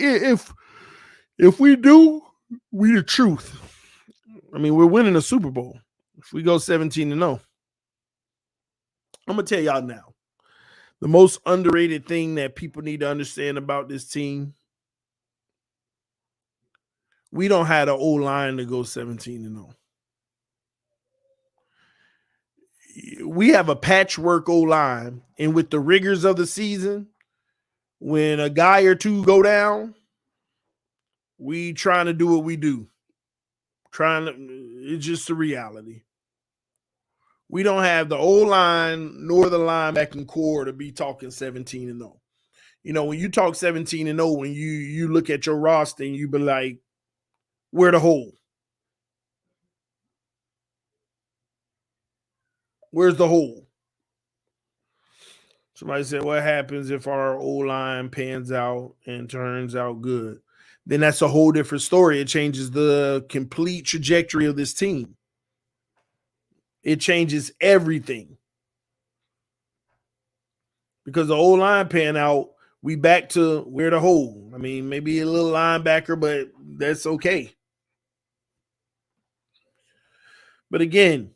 do, we the truth. I mean, we're winning a Super Bowl. If we go 17-0, I'm gonna tell y'all now. The most underrated thing that people need to understand about this team, we don't have an O-line to go 17-0. We have a patchwork O-line, and with the rigors of the season, when a guy or two go down, we trying to do what we do. It's just the reality. We don't have the O-line nor the linebacking core to be talking 17-0. You know, when you talk 17-0, when you look at your roster and you be like, where the hole? Where's the hole? Somebody said, what happens if our O-line pans out and turns out good? Then that's a whole different story. It changes the complete trajectory of this team. It changes everything. Because the O-line pan out, we back to where the hole. I mean, maybe a little linebacker, but that's okay. But again,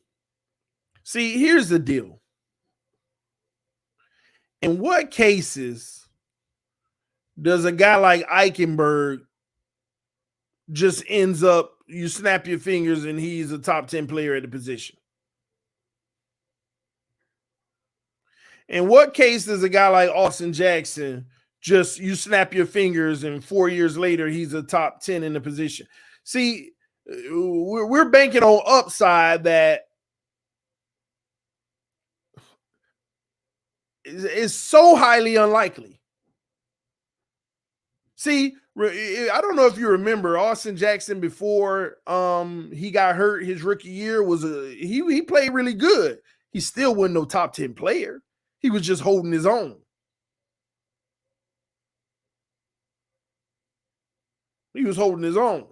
see, here's the deal. In what cases does a guy like Eichenberg just ends up, you snap your fingers and he's a top 10 player at the position? In what case does a guy like Austin Jackson just, you snap your fingers and 4 years later he's a top 10 in the position? See, we're banking on upside that is so highly unlikely. See, I don't know if you remember Austin Jackson before he got hurt his rookie year he played really good. He still wasn't no top 10 player. He was just holding his own. He was holding his own.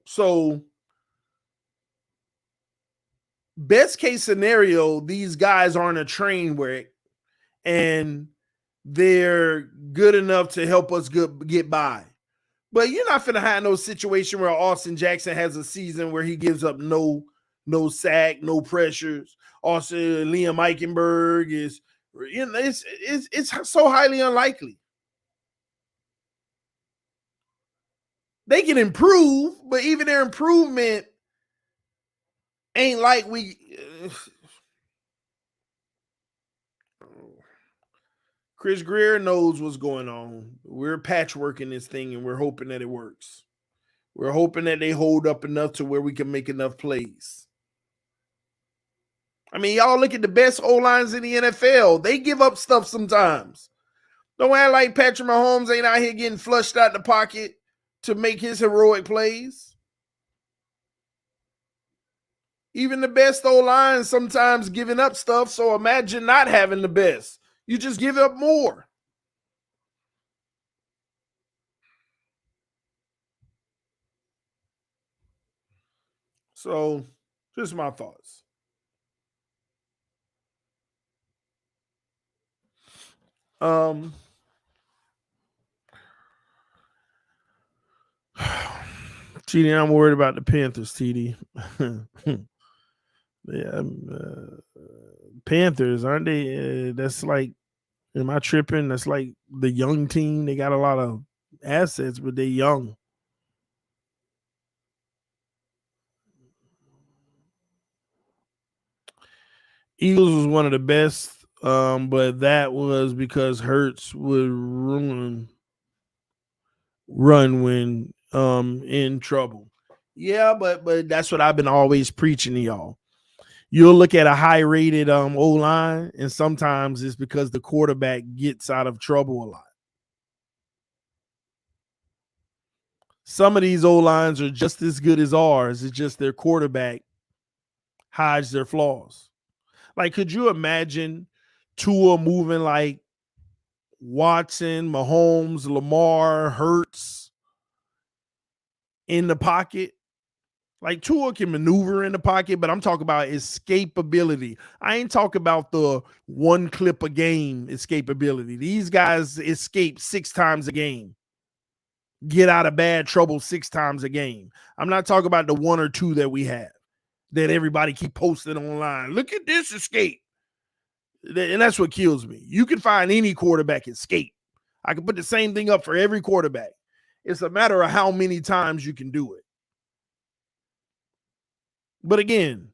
So, best case scenario, these guys aren't a train wreck and they're good enough to help us get by. But you're not going to have no situation where Austin Jackson has a season where he gives up no sack, no pressures. Also, Liam Eichenberg is, you know, it's so highly unlikely. They can improve, but even their improvement ain't like we. Chris Grier knows what's going on. We're patchworking this thing, and we're hoping that it works. We're hoping that they hold up enough to where we can make enough plays. I mean, y'all look at the best O-lines in the NFL. They give up stuff sometimes. Don't act like Patrick Mahomes ain't out here getting flushed out the pocket to make his heroic plays. Even the best O-line sometimes giving up stuff, so imagine not having the best. You just give up more. So, just my thoughts. TD, I'm worried about the Panthers, TD. Yeah, Panthers, aren't they? That's like Am I tripping? That's like the young team. They got a lot of assets, but they're young. Eagles was one of the best, but that was because Hurts would run when in trouble. Yeah, but that's what I've been always preaching to y'all. You'll look at a high rated O-line, and sometimes it's because the quarterback gets out of trouble a lot. Some of these O-lines are just as good as ours. It's just their quarterback hides their flaws. Like, could you imagine Tua moving like Watson, Mahomes, Lamar, Hurts in the pocket? Like, Tua can maneuver in the pocket, but I'm talking about escapability. I ain't talking about the one clip a game escapability. These guys escape 6 times a game, get out of bad trouble 6 times a game. I'm not talking about the 1 or 2 that we have that everybody keep posting online. Look at this escape. And that's what kills me. You can find any quarterback escape. I can put the same thing up for every quarterback. It's a matter of how many times you can do it. But again,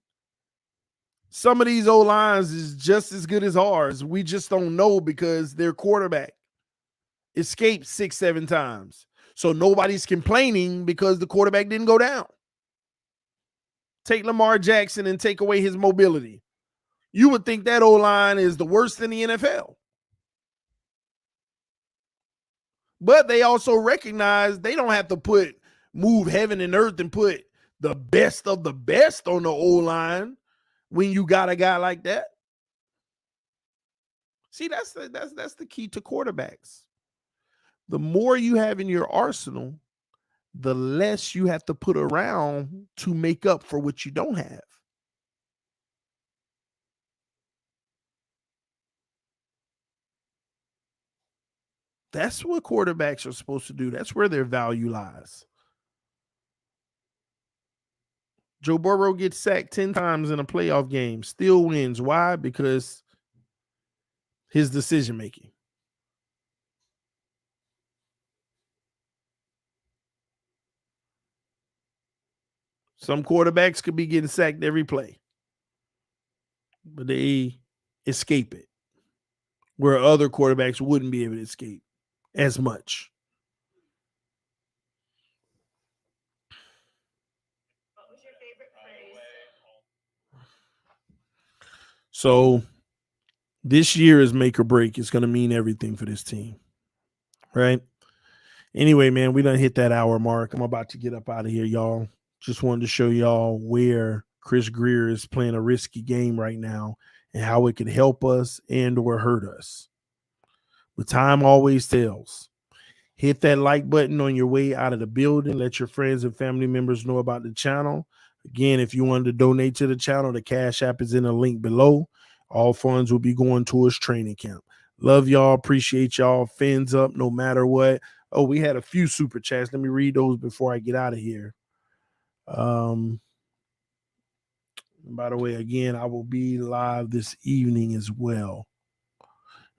some of these O-lines is just as good as ours. We just don't know because their quarterback escaped 6, 7 times. So nobody's complaining because the quarterback didn't go down. Take Lamar Jackson and take away his mobility. You would think that O-line is the worst in the NFL. But they also recognize they don't have to move heaven and earth and put the best of the best on the O-line when you got a guy like that. See, that's the key to quarterbacks. The more you have in your arsenal, the less you have to put around to make up for what you don't have. That's what quarterbacks are supposed to do. That's where their value lies. Joe Burrow gets sacked 10 times in a playoff game, still wins. Why? Because his decision making. Some quarterbacks could be getting sacked every play, but they escape it, where other quarterbacks wouldn't be able to escape as much. What was your favorite phrase? So this year is make or break. It's going to mean everything for this team, right? Anyway, man, we done hit that hour mark. I'm about to get up out of here, y'all. Just wanted to show y'all where Chris Grier is playing a risky game right now and how it could help us and or hurt us. But time always tells. Hit that like button on your way out of the building. Let your friends and family members know about the channel. Again, if you wanted to donate to the channel, the Cash App is in the link below. All funds will be going towards training camp. Love y'all. Appreciate y'all. Fins up no matter what. Oh, we had a few super chats. Let me read those before I get out of here. By the way, again, I will be live this evening as well.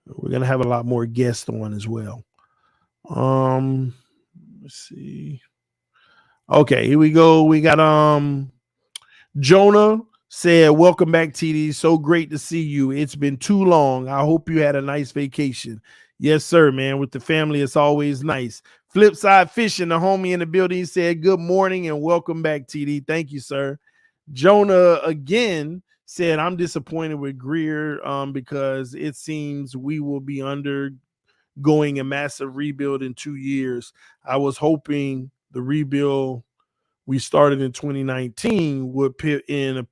We're going to have a lot more guests on as well. Let's see. Okay, here we go. We got Jonah said, welcome back, TD. So great to see you. It's been too long. I hope you had a nice vacation. Yes, sir, man. With the family, it's always nice. Flipside Fishing, the homie in the building, said, good morning and welcome back, TD. Thank you, sir. Jonah again said, I'm disappointed with Grier because it seems we will be undergoing a massive rebuild in 2 years. I was hoping the rebuild we started in 2019 would put in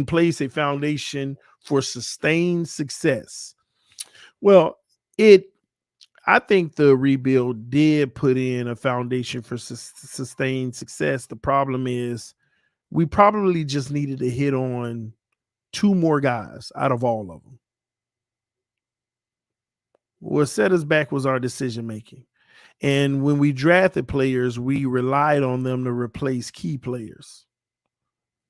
place a foundation for sustained success. Well, I think the rebuild did put in a foundation for sustained success. The problem is we probably just needed to hit on 2 more guys out of all of them. What set us back was our decision making. And when we drafted players, we relied on them to replace key players.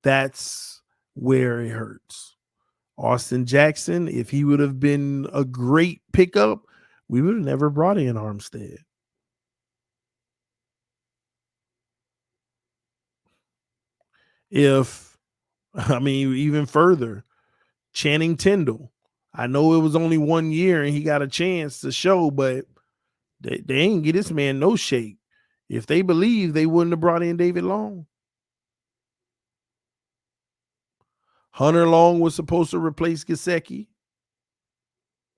That's where it hurts. Austin Jackson, if he would have been a great pickup, we would have never brought in Armstead. Even further, Channing Tindall. I know it was only 1 year and he got a chance to show, but they ain't get this man no shake. If they believe, they wouldn't have brought in David Long. Hunter Long was supposed to replace Gesicki.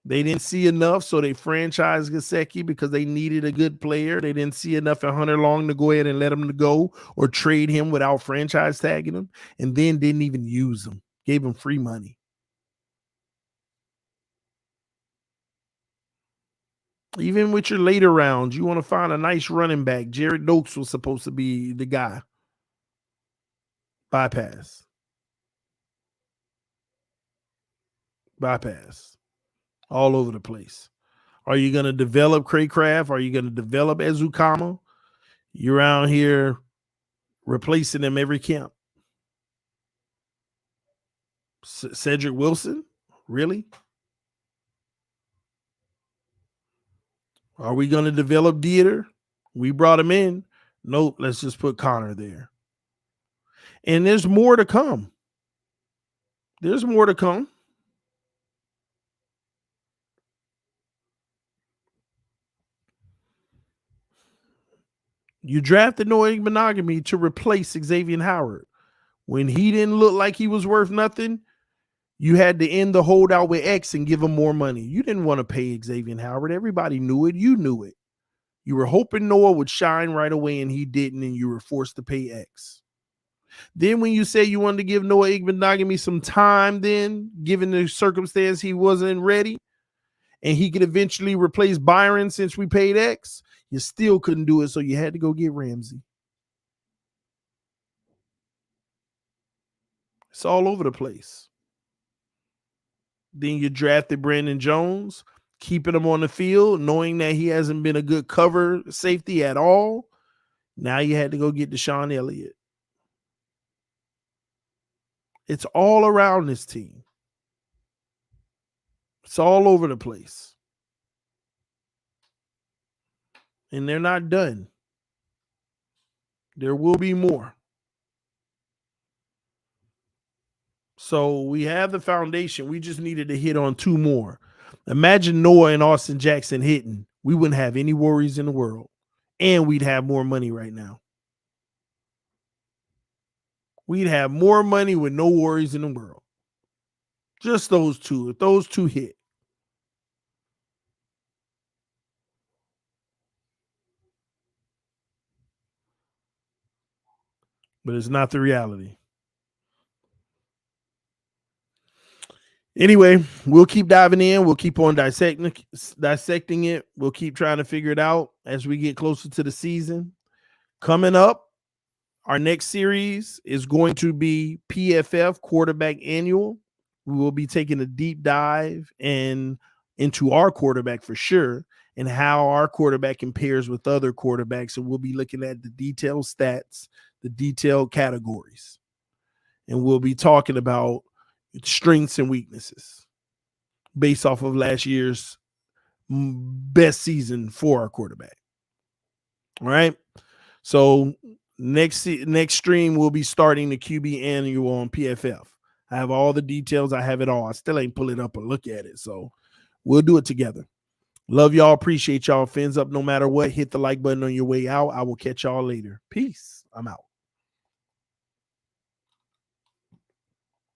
They didn't see enough, so they franchised Gesicki because they needed a good player. They didn't see enough in Hunter Long to go ahead and let him go or trade him without franchise tagging him, and then didn't even use him. Gave him free money. Even with your later rounds, you want to find a nice running back. Jared Noakes was supposed to be the guy. Bypass. All over the place. Are you going to develop Craycraft? Are you going to develop Ezukama? You're around here replacing them every camp. Cedric Wilson? Really? Are we going to develop Dieter? We brought him in. Nope, let's just put Connor there. And there's more to come. There's more to come. You drafted Noah Igbenogany to replace Xavier Howard. When he didn't look like he was worth nothing, you had to end the holdout with X and give him more money. You didn't want to pay Xavier Howard. Everybody knew it. You knew it. You were hoping Noah would shine right away, and he didn't, and you were forced to pay X. Then when you say you wanted to give Noah Igbenogany some time, then, given the circumstance he wasn't ready, and he could eventually replace Byron since we paid X, you still couldn't do it, so you had to go get Ramsey. It's all over the place. Then you drafted Brandon Jones, keeping him on the field, knowing that he hasn't been a good cover safety at all. Now you had to go get Deshaun Elliott. It's all around this team. It's all over the place. And they're not done. There will be more. So we have the foundation. We just needed to hit on 2 more. Imagine Noah and Austin Jackson hitting. We wouldn't have any worries in the world. And we'd have more money right now. We'd have more money with no worries in the world. Just those two. If those two hit. But it's not the reality. Anyway, we'll keep diving in. We'll keep on dissecting it. We'll keep trying to figure it out as we get closer to the season. Coming up, our next series is going to be PFF Quarterback Annual. We will be taking a deep dive into our quarterback for sure and how our quarterback compares with other quarterbacks. And we'll be looking at the detailed stats, the detailed categories. And we'll be talking about strengths and weaknesses based off of last year's best season for our quarterback. All right. So next stream, we'll be starting the QB Annual on PFF. I have all the details. I have it all. I still ain't pull it up and look at it. So we'll do it together. Love y'all. Appreciate y'all. Fins up no matter what. Hit the like button on your way out. I will catch y'all later. Peace. I'm out.